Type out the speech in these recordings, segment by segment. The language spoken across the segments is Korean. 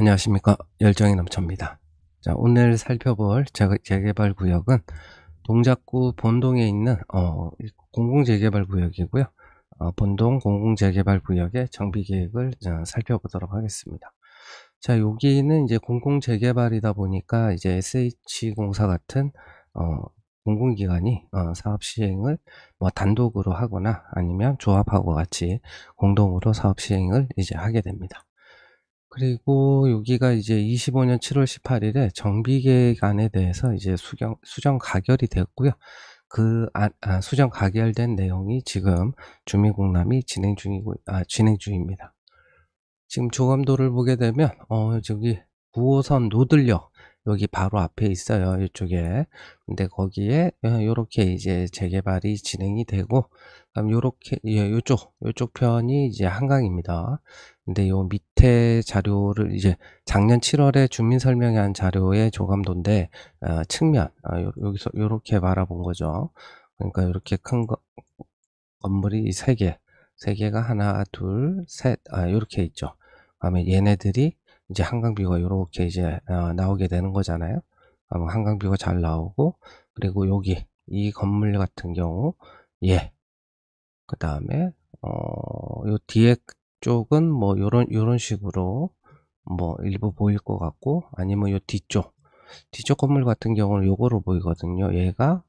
안녕하십니까. 열정의 남천입니다. 자, 오늘 살펴볼 재개발 구역은 동작구 본동에 있는 공공재개발 구역이고요. 본동 공공재개발 구역의 정비계획을 살펴보도록 하겠습니다. 자, 여기는 이제 공공재개발이다 보니까 이제 SH공사 같은 공공기관이 사업 시행을 뭐 단독으로 하거나 아니면 조합하고 같이 공동으로 사업 시행을 이제 하게 됩니다. 그리고 여기가 이제 25년 7월 18일에 정비계획안에 대해서 이제 수정 가결이 되었고요. 수정 가결된 내용이 지금 주민공람이 진행 중입니다. 지금 조감도를 보게 되면, 저기 9호선 노들역, 여기 바로 앞에 있어요. 이쪽에. 근데 거기에, 요렇게 이제 재개발이 진행이 되고, 그럼 요렇게, 예, 요쪽 편이 이제 한강입니다. 근데 요 밑에 자료를 이제 작년 7월에 주민설명회 한 자료의 조감도인데, 측면, 여기서 요렇게 바라본 거죠. 그러니까 요렇게 큰 건물이 세 개가 하나, 둘, 셋, 요렇게 있죠. 그다음에 얘네들이 이제 한강뷰가 요렇게 이제 나오게 되는 거잖아요. 한강뷰가 잘 나오고, 그리고 여기 이 건물 같은 경우 그 다음에 요 뒤에 쪽은 뭐 요런 식으로 뭐 일부 보일 것 같고, 아니면 요 뒤쪽 건물 같은 경우는 요거로 보이거든요. 얘가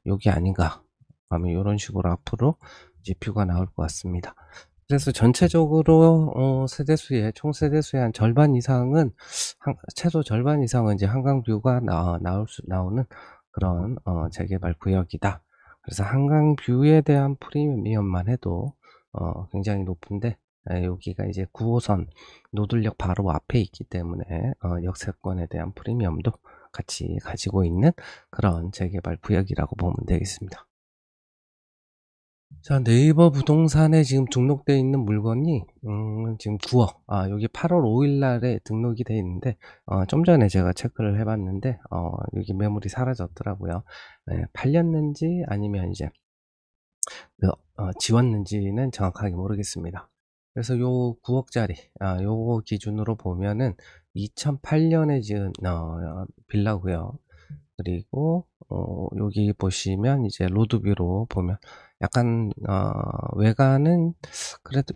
여기 아닌가 하면 요런 식으로 앞으로 이제 뷰가 나올 것 같습니다. 그래서 전체적으로 총 세대수의 한 절반 이상은 최소 절반 이상은 이제 한강뷰가 나오는 그런 재개발 구역이다. 그래서 한강뷰에 대한 프리미엄만 해도 굉장히 높은데, 여기가 이제 9호선 노들역 바로 앞에 있기 때문에 역세권에 대한 프리미엄도 같이 가지고 있는 그런 재개발 구역이라고 보면 되겠습니다. 자, 네이버 부동산에 지금 등록되어 있는 물건이 지금 9억, 여기 8월 5일 날에 등록이 되어 있는데, 좀 전에 제가 체크를 해봤는데 여기 매물이 사라졌더라고요. 네, 팔렸는지 아니면 이제 지웠는지는 정확하게 모르겠습니다. 그래서 요 9억짜리 요거 기준으로 보면은 2008년에 지은 빌라고요. 그리고 여기 보시면 이제 로드뷰로 보면 약간 외관은 그래도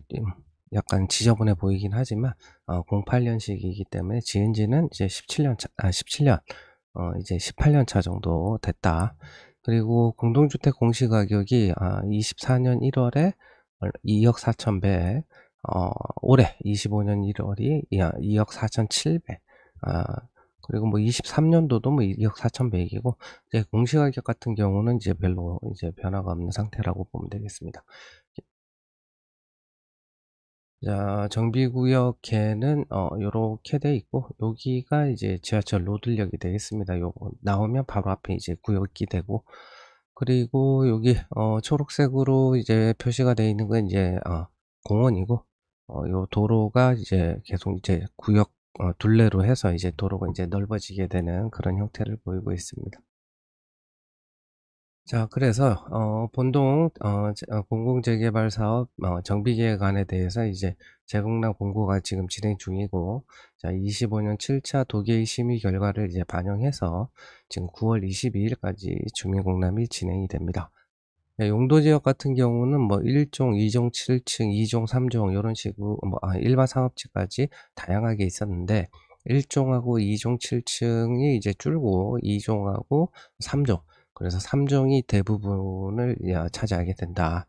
약간 지저분해 보이긴 하지만 08년식이기 때문에 지은 지는 이제 17년 이제 18년 차 정도 됐다. 그리고 공동주택 공시가격이 24년 1월에 2억 4천배, 올해 25년 1월이 2억 4,700, 그리고 뭐 23년도도 뭐 2억 4천배이고, 이제 공시가격 같은 경우는 이제 별로 이제 변화가 없는 상태라고 보면 되겠습니다. 자, 정비구역에는 요렇게 돼 있고, 여기가 이제 지하철 로들역이 되겠습니다. 요거 나오면 바로 앞에 이제 구역이 되고, 그리고 여기 초록색으로 이제 표시가 되어 있는 건 이제 공원이고, 요 도로가 이제 계속 이제 구역 둘레로 해서 이제 도로가 이제 넓어지게 되는 그런 형태를 보이고 있습니다. 자, 그래서 본동 공공재개발 사업 정비계획안에 대해서 이제 재공람 공고가 지금 진행 중이고, 자, 25년 7차 도계의 심의 결과를 이제 반영해서 지금 9월 22일까지 주민공람이 진행이 됩니다. 네, 용도지역 같은 경우는 뭐 1종, 2종, 7층, 2종, 3종 이런 식으로 뭐 일반 상업지까지 다양하게 있었는데, 1종하고 2종, 7층이 이제 줄고 2종하고 3종, 그래서 3종이 대부분을 차지하게 된다.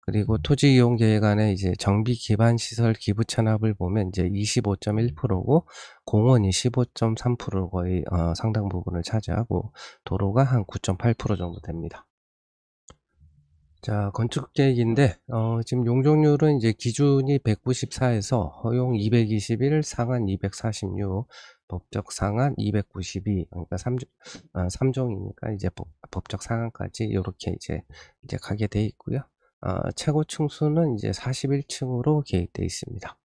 그리고 토지 이용 계획안에 이제 정비 기반 시설 기부 체납을 보면 이제 25.1%고 공원이 15.3% 거의 상당 부분을 차지하고, 도로가 한 9.8% 정도 됩니다. 자, 건축 계획인데 지금 용적률은 이제 기준이 194에서 허용 221, 상한 246, 법적 상한 292, 그러니까 3종이니까 이제 법적 상한까지 이렇게 이제 가게 돼 있고요. 최고 층수는 이제 41층으로 계획되어 있습니다.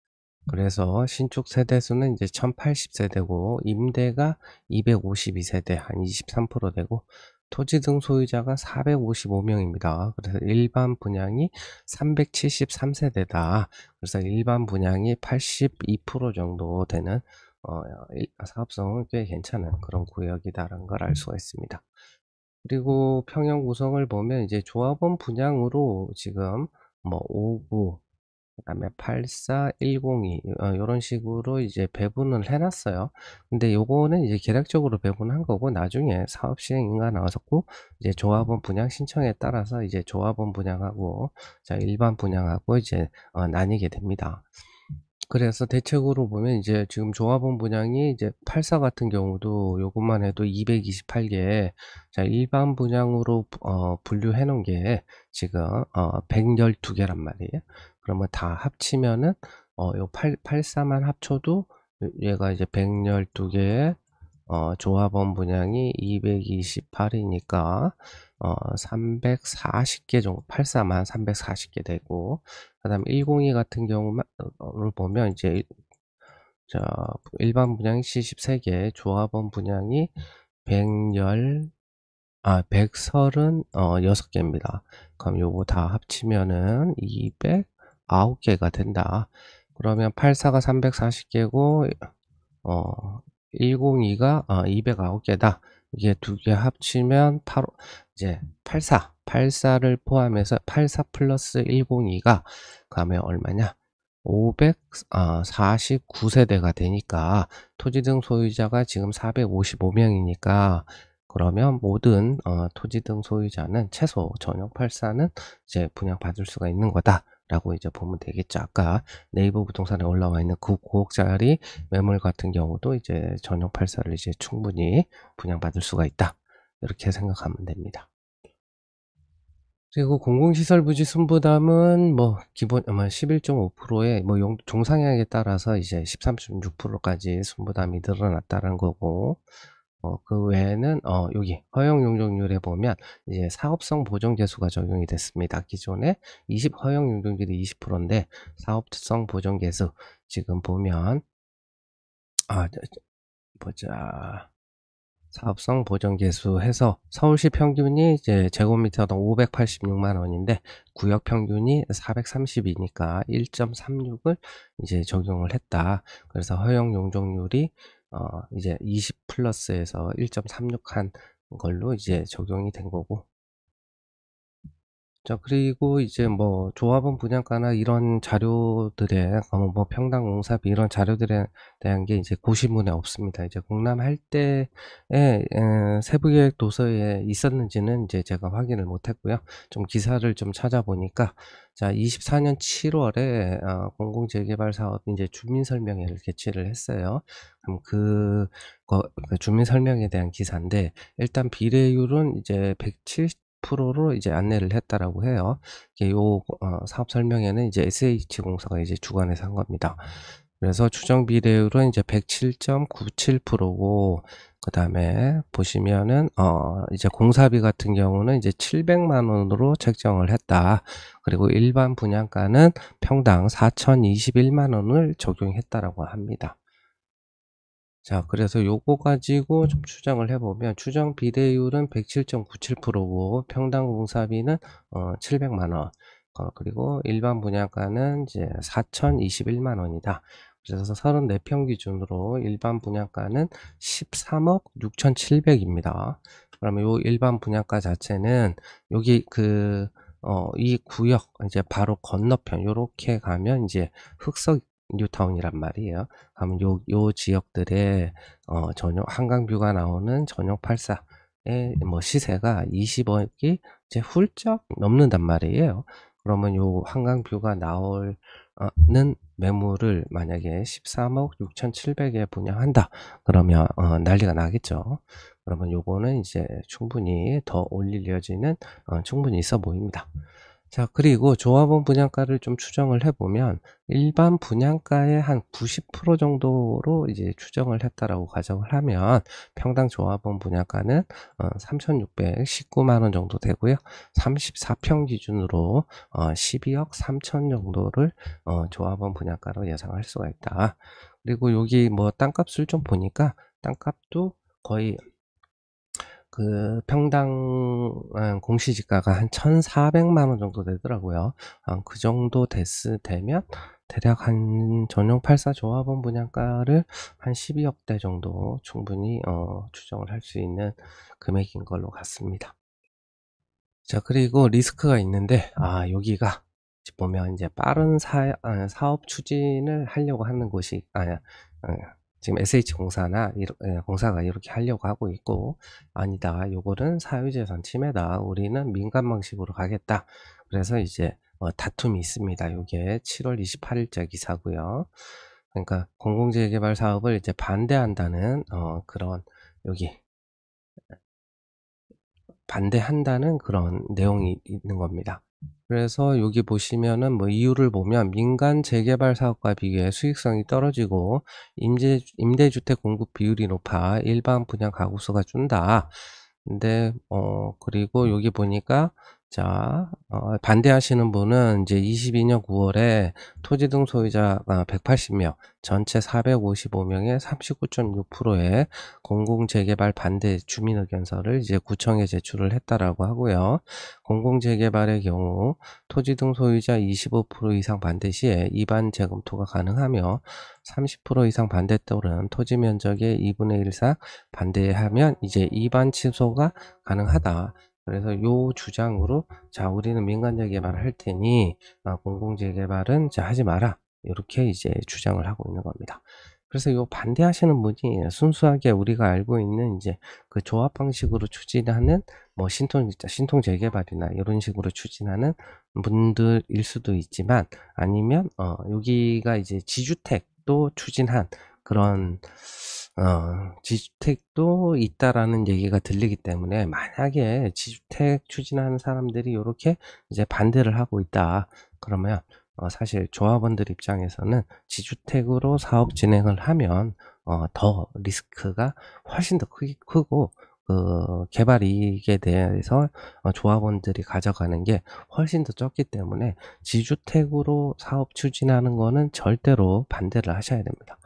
그래서 신축 세대수는 이제 1080세대고, 임대가 252세대, 한 23% 되고, 토지 등 소유자가 455명입니다. 그래서 일반 분양이 373세대다. 그래서 일반 분양이 82% 정도 되는 사업성은 꽤 괜찮은 그런 구역이다라는 걸 알 수가 있습니다. 그리고 평형 구성을 보면 이제 조합원 분양으로 지금 뭐 59, 그다음에 84, 102 요런 식으로 이제 배분을 해 놨어요. 근데 요거는 이제 계략적으로 배분한 거고, 나중에 사업 시행인가 나왔었고 이제 조합원 분양 신청에 따라서 이제 조합원 분양하고 자 일반 분양하고 이제 나뉘게 됩니다. 그래서 대책으로 보면 이제 지금 조합원 분양이 이제 84 같은 경우도 요것만 해도 228개, 자 일반 분양으로 분류해 놓은 게 지금 112개란 말이에요. 그러면 다 합치면은 요 84만 합쳐도 얘가 이제 112개에 조합원 분양이 228이니까 340개 정도, 84만 340개 되고, 그 다음에 102 같은 경우를 보면 이제 자 일반 분양이 73개, 조합원 분양이 136개입니다. 그럼 요거 다 합치면은 209개가 된다. 그러면 84가 340개고 102가 209개다. 이게 두 개 합치면 이제 84를 포함해서 84 플러스 102가 그러면 얼마냐? 549세대가 되니까 토지 등 소유자가 지금 455명이니까, 그러면 모든 토지 등 소유자는 최소 전용 84는 이제 분양받을 수가 있는 거다 라고 이제 보면 되겠죠. 아까 네이버 부동산에 올라와 있는 9억짜리 매물 같은 경우도 이제 전용 84를 이제 충분히 분양받을 수가 있다, 이렇게 생각하면 됩니다. 그리고 공공시설 부지 순부담은 뭐 기본 11.5%에 뭐 종상향에 따라서 이제 13.6%까지 순부담이 늘어났다는 거고, 그 외에는 여기 허용 용적률에 보면 이제 사업성 보정 계수가 적용이 됐습니다. 기존에 허용 용적률이 20%인데 사업성 보정 계수 지금 보면 보자. 사업성 보정 계수 해서 서울시 평균이 이제 제곱미터당 586만 원인데 구역 평균이 430이니까 1.36을 이제 적용을 했다. 그래서 허용 용적률이 이제 20 플러스에서 1.36 한 걸로 이제 적용이 된 거고. 자, 그리고 이제 뭐 조합원 분양가나 이런 자료들에 뭐 평당 공사비 이런 자료들에 대한 게 이제 고시문에 없습니다. 이제 공람할 때에 세부계획 도서에 있었는지는 이제 제가 확인을 못했고요. 좀 기사를 좀 찾아보니까 자 24년 7월에 공공재개발 사업 이제 주민설명회를 개최를 했어요. 그럼 그 주민설명에 대한 기사인데, 일단 비례율은 이제 170%로 이제 안내를 했다라고 해요. 요 사업 설명에는 이제 SH공사가 이제 주관해서 한 겁니다. 그래서 추정 비례율은 이제 107.97%고, 그 다음에 보시면은 이제 공사비 같은 경우는 이제 700만 원으로 책정을 했다. 그리고 일반 분양가는 평당 4,021만 원을 적용했다라고 합니다. 자, 그래서 요거 가지고 좀 추정을 해보면 추정 비례율은 107.97%고 평당 공사비는 700만 원, 그리고 일반 분양가는 이제 4,021만 원이다. 그래서 34평 기준으로 일반 분양가는 13억 6,700입니다. 그러면 요 일반 분양가 자체는 여기 이 구역 이제 바로 건너편 요렇게 가면 이제 흑석 뉴타운이란 말이에요. 그러면 요 지역들에 전용 한강뷰가 나오는 전용 84의 뭐 시세가 20억이 이제 훌쩍 넘는단 말이에요. 그러면 요 한강뷰가 나올 는 매물을 만약에 13억 6,700에 분양한다 그러면 난리가 나겠죠. 그러면 요거는 이제 충분히 더 올릴 여지는 충분히 있어 보입니다. 자, 그리고 조합원 분양가를 좀 추정을 해보면 일반 분양가의 한 90% 정도로 이제 추정을 했다라고 가정을 하면 평당 조합원 분양가는 3,619만 원 정도 되고요. 34평 기준으로 12억 3천 정도를 조합원 분양가로 예상할 수가 있다. 그리고 여기 뭐 땅값을 좀 보니까 땅값도 거의 그 평당 공시지가가 한 1,400만 원 정도 되더라고요. 그 정도 되면 대략 한 전용 84 조합원 분양가를 한 12억대 정도 충분히 추정을 할 수 있는 금액인 걸로 같습니다. 자, 그리고 리스크가 있는데, 여기가 보면 이제 빠른 사업 추진을 하려고 하는 곳이, 지금 SH공사나 공사가 이렇게 하려고 하고 있고, 아니다, 요거는 사유재산 침해다, 우리는 민간 방식으로 가겠다. 그래서 이제 다툼이 있습니다. 요게 7월 28일자 기사고요. 그러니까 공공재개발 사업을 이제 반대한다는 그런, 여기 반대한다는 그런 내용이 있는 겁니다. 그래서 여기 보시면은 뭐 이유를 보면 민간 재개발 사업과 비교해 수익성이 떨어지고 임대주택 공급 비율이 높아 일반 분양 가구수가 준다. 근데 그리고 여기 보니까 자 반대하시는 분은 이제 22년 9월에 토지 등 소유자가 180명, 전체 455명의 39.6%의 공공재개발 반대 주민의견서를 이제 구청에 제출을 했다라고 하고요. 공공재개발의 경우 토지 등 소유자 25% 이상 반대 시에 이반 재검토가 가능하며 30% 이상 반대 또는 토지 면적의 2분의 1 이상 반대하면 이제 이반 취소가 가능하다. 그래서 요 주장으로 자 우리는 민간 재개발을 할 테니 공공 재개발은 자 하지 마라. 이렇게 이제 주장을 하고 있는 겁니다. 그래서 요 반대하시는 분이 순수하게 우리가 알고 있는 이제 그 조합 방식으로 추진하는 뭐 신통 재개발이나 이런 식으로 추진하는 분들일 수도 있지만 아니면 여기가 이제 지주택도 추진한 그런 지주택도 있다라는 얘기가 들리기 때문에 만약에 지주택 추진하는 사람들이 이렇게 이제 반대를 하고 있다 그러면 사실 조합원들 입장에서는 지주택으로 사업 진행을 하면 더 리스크가 훨씬 더 크고 그 개발 이익에 대해서 조합원들이 가져가는 게 훨씬 더 적기 때문에 지주택으로 사업 추진하는 거는 절대로 반대를 하셔야 됩니다.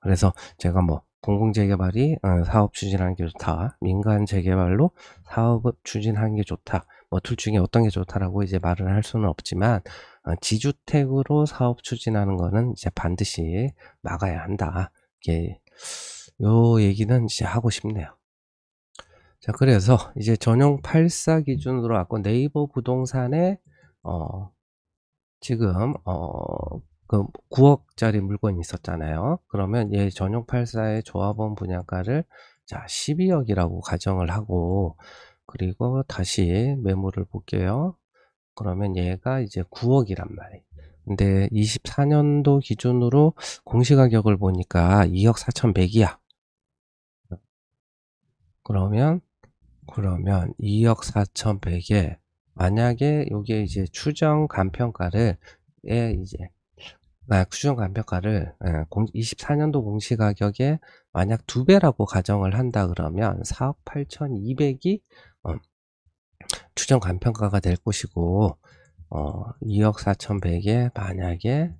그래서 제가 뭐 공공재개발이 사업 추진하는 게 좋다, 민간 재개발로 사업을 추진하는 게 좋다, 뭐 둘 중에 어떤 게 좋다라고 이제 말을 할 수는 없지만 지주택으로 사업 추진하는 거는 이제 반드시 막아야 한다. 이게 요 얘기는 이제 하고 싶네요. 자, 그래서 이제 전용 84 기준으로 갖고 네이버 부동산에 지금 그 9억짜리 물건이 있었잖아요. 그러면 얘 전용 84의 조합원 분양가를 자 12억이라고 가정을 하고 그리고 다시 매물을 볼게요. 그러면 얘가 이제 9억이란 말이에요. 근데 24년도 기준으로 공시가격을 보니까 2억 4,100이야. 그러면 2억 4,100에 만약에 요게 이제 추정 간평가를 이제 추정 간평가를 24년도 공시가격에 만약 2배라고 가정을 한다 그러면 4억 8,200이 추정 간평가가 될 것이고 2억 4,100에 만약에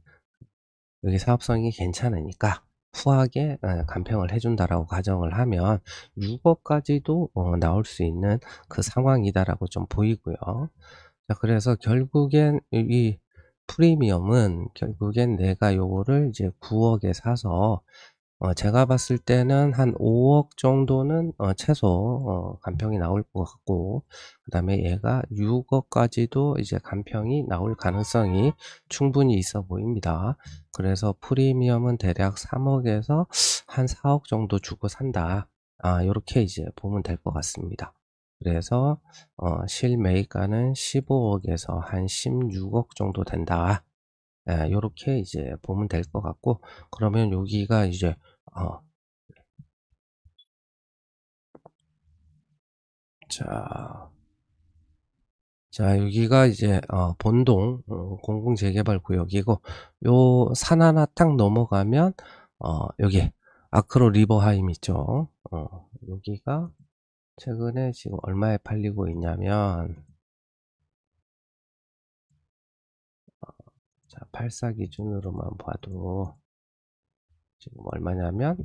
여기 사업성이 괜찮으니까 후하게 간평을 해준다라고 가정을 하면 6억까지도 나올 수 있는 그 상황이다라고 좀 보이고요. 자, 그래서 결국엔 이 프리미엄은 결국엔 내가 요거를 이제 9억에 사서 제가 봤을 때는 한 5억 정도는 최소 간평이 나올 것 같고 그 다음에 얘가 6억까지도 이제 간평이 나올 가능성이 충분히 있어 보입니다. 그래서 프리미엄은 대략 3억에서 한 4억 정도 주고 산다. 요렇게 이제 보면 될 것 같습니다. 그래서 실매입가는 15억에서 한 16억 정도 된다. 요렇게 이제 보면 될 것 같고 그러면 여기가 이제 자, 여기가 이제 본동 공공재개발 구역이고 요 산 하나 딱 넘어가면 여기 아크로 리버하임 있죠. 여기가 최근에 지금 얼마에 팔리고 있냐면 자, 84 기준으로만 봐도 지금 얼마냐면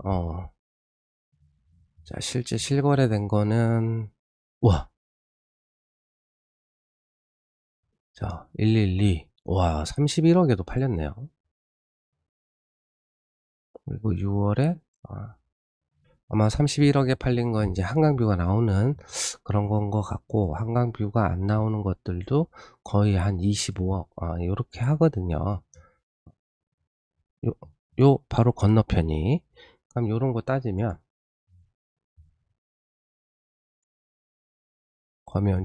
자, 실제 실거래된 거는 와, 자, 112. 와, 31억에도 팔렸네요. 그리고 6월에 아마 31억에 팔린 건 이제 한강뷰가 나오는 그런 건 것 같고, 한강뷰가 안 나오는 것들도 거의 한 25억 요렇게 하거든요. 요, 요 바로 건너편이. 그럼 요런 거 따지면 그러면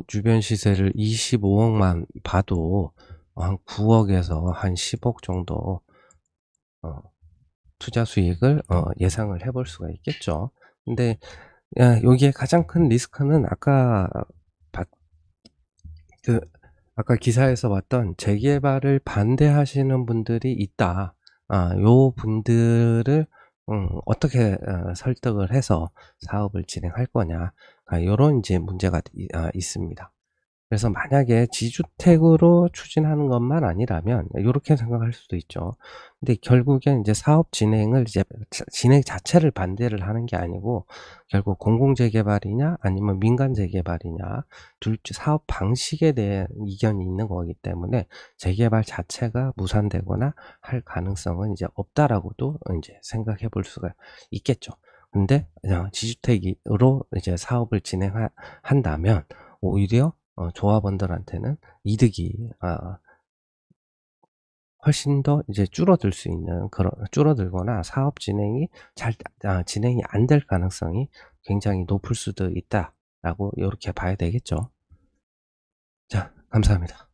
주변 시세를 25억만 봐도 한 9억에서 한 10억 정도 어, 투자 수익을 예상을 해볼 수가 있겠죠. 근데 여기에 가장 큰 리스크는 봤- 그 아까 기사에서 봤던 재개발을 반대하시는 분들이 있다. 요 분들을 어떻게 설득을 해서 사업을 진행할 거냐. 요런 이제 문제가 있습니다. 그래서 만약에 지주택으로 추진하는 것만 아니라면 요렇게 생각할 수도 있죠. 근데 결국엔 이제 사업 진행을 이제 진행 자체를 반대를 하는 게 아니고, 결국 공공재개발이냐 아니면 민간재개발이냐, 사업 방식에 대한 이견이 있는 거기 때문에 재개발 자체가 무산되거나 할 가능성은 이제 없다라고도 이제 생각해 볼 수가 있겠죠. 근데 지주택으로 이제 사업을 진행한다면 오히려 조합원들한테는 이득이 훨씬 더 이제 줄어들 수 있는, 그런 줄어들거나 사업 진행이 진행이 안 될 가능성이 굉장히 높을 수도 있다라고 이렇게 봐야 되겠죠. 자, 감사합니다.